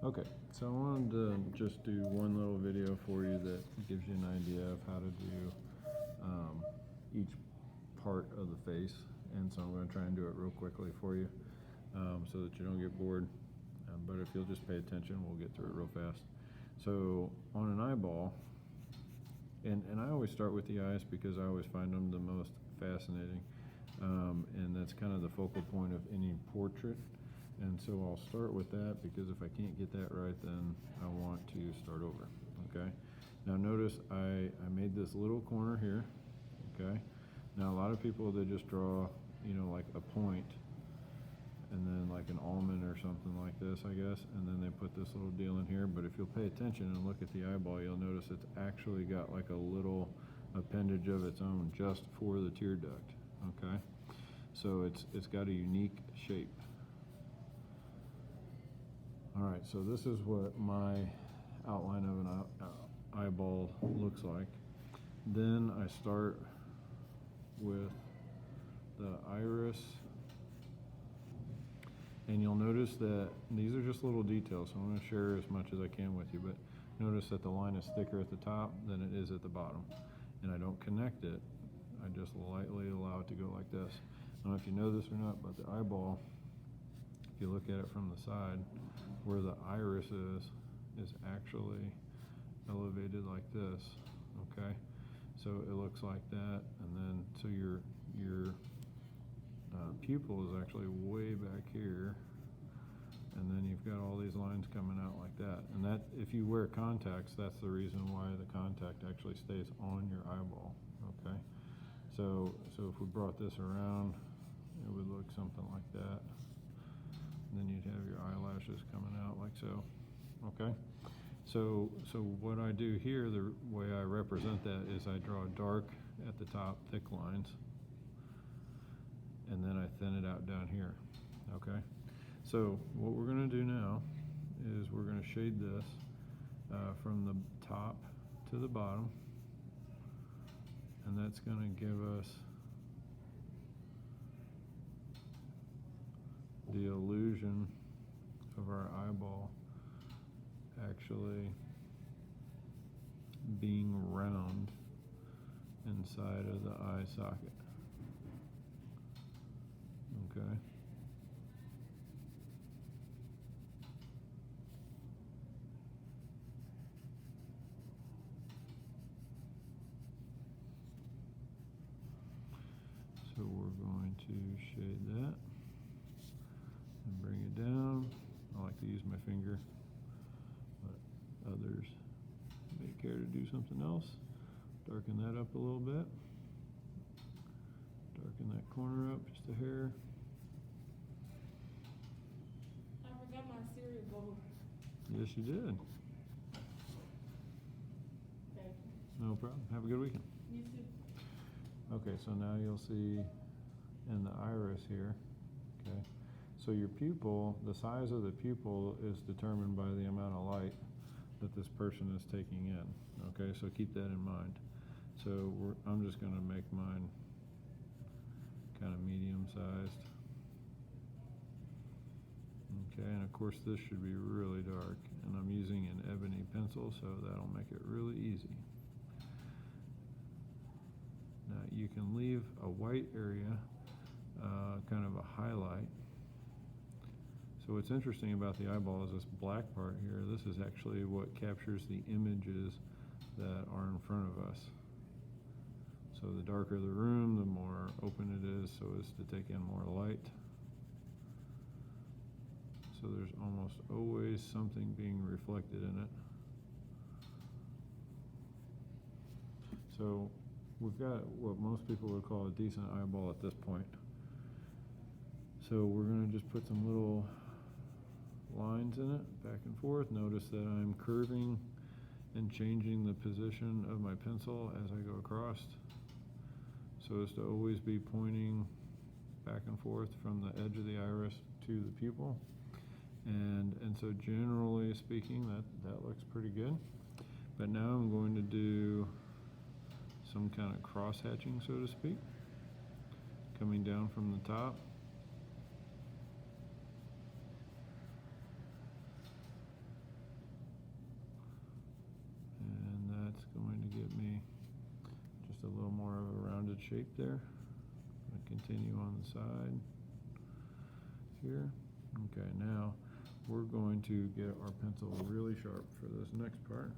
Okay, so I wanted to just do one little video for you that gives you an idea of how to do each part of the face. And so I'm going to try and do it real quickly for you so that you don't get bored. But if you'll just pay attention, we'll get through it real fast. So on an eyeball, and I always start with the eyes because I always find them the most fascinating. And that's kind of the focal point of any portrait. And so I'll start with that because if I can't get that right, then I want to start over, okay? Now notice I made this little corner here, okay? Now a lot of people, they just draw, like a point and then like an almond or something like this, I guess, and then they put this little deal in here. But if you'll pay attention and look at the eyeball, you'll notice it's actually got like a little appendage of its own just for the tear duct, okay? So it's got a unique shape. All right, so this is what my outline of an eyeball looks like. Then I start with the iris, and you'll notice that these are just little details, so I'm going to share as much as I can with you, but notice that the line is thicker at the top than it is at the bottom, and I don't connect it. I just lightly allow it to go like this. I don't know if you know this or not, but the eyeball, if you look at it from the side, where the iris is actually elevated like this, okay? So it looks like that, and then so your pupil is actually way back here, and then you've got all these lines coming out like that. And that, if you wear contacts, that's the reason why the contact actually stays on your eyeball, okay? So if we brought this around, it would look something like that. And then you'd have your eyelashes coming out like so, okay? So what I do here, the way I represent that is I draw dark at the top, thick lines, and then I thin it out down here, okay? So what we're gonna do now is we're gonna shade this from the top to the bottom, and that's gonna give us the illusion of our eyeball actually being round inside of the eye socket, okay? So we're going to shade that and bring it down. I like to use my finger, but others may care to do something else. Darken that up a little bit. Darken that corner up just a hair. I forgot my cereal bowl. Yes, you did. Thank you. No problem. Have a good weekend. You too. Okay, so now you'll see in the iris here, okay? So your pupil, the size of the pupil is determined by the amount of light that this person is taking in, okay? So keep that in mind. So I'm just gonna make mine kind of medium sized. Okay, and of course this should be really dark, and I'm using an ebony pencil, so that'll make it really easy. Now you can leave a white area, kind of a highlight. So what's interesting about the eyeball is this black part here. This is actually what captures the images that are in front of us. So the darker the room, the more open it is so as to take in more light. So there's almost always something being reflected in it. So we've got what most people would call a decent eyeball at this point. So we're going to just put some little lines in it, back and forth. Notice that I'm curving and changing the position of my pencil as I go across, so as to always be pointing back and forth from the edge of the iris to the pupil. And so generally speaking, that looks pretty good. But now I'm going to do some kind of cross hatching, so to speak, coming down from the top. solid shape there. Gonna continue on the side here. Okay, now we're going to get our pencil really sharp for this next part.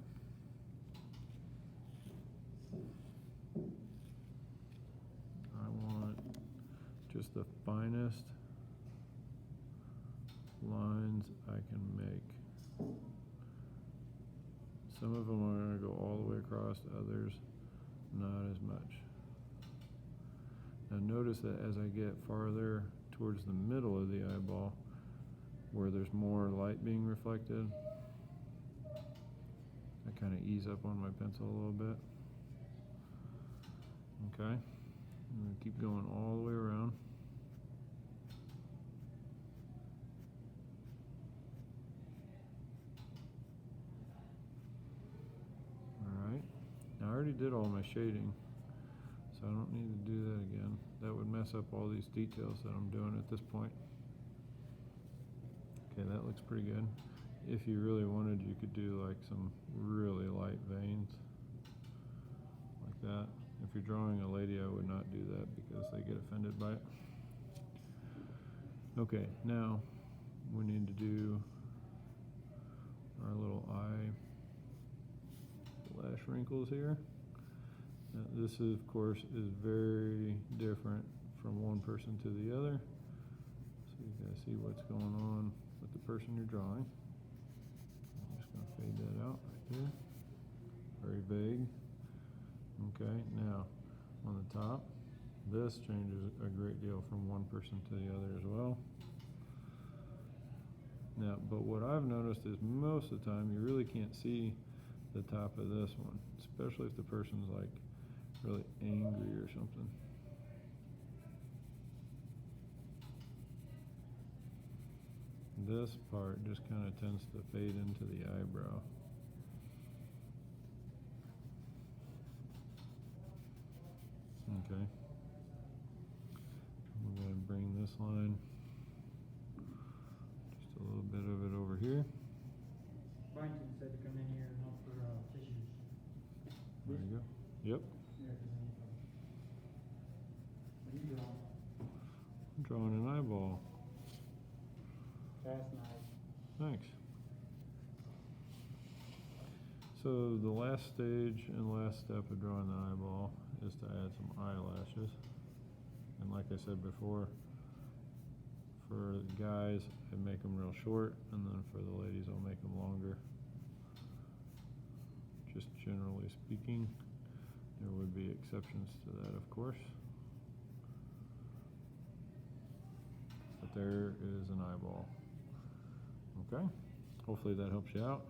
I want just the finest lines I can make. Some of them are going to go all the way across, others not as much. Now notice that as I get farther towards the middle of the eyeball, where there's more light being reflected, I kind of ease up on my pencil a little bit. Okay, I'm going to keep going all the way around. Alright, now I already did all my shading, so I don't need to do that again. That would mess up all these details that I'm doing at this point. Okay, that looks pretty good. If you really wanted, you could do like some really light veins, like that. If you're drawing a lady, I would not do that because they get offended by it. Okay, now we need to do our little eyelash wrinkles here. Now, this, of course, is very different from one person to the other. So you gotta see what's going on with the person you're drawing. I'm just gonna fade that out right there. Very vague. Okay, now on the top, this changes a great deal from one person to the other as well. Now, but what I've noticed is most of the time you really can't see the top of this one, especially if the person's like really angry or something. This part just kind of tends to fade into the eyebrow. Okay. We're going to bring this line, just a little bit of it over here. Byington said to come in here and help for tissues. There you go. Yep. Yeah, 'cause then what are you drawing? I'm drawing an eyeball. That's nice. Thanks. So the last stage and last step of drawing the eyeball is to add some eyelashes. And like I said before, for the guys, I make them real short, and then for the ladies, I'll make them longer. Just generally speaking, there would be exceptions to that, of course. But there is an eyeball. Okay, hopefully that helps you out.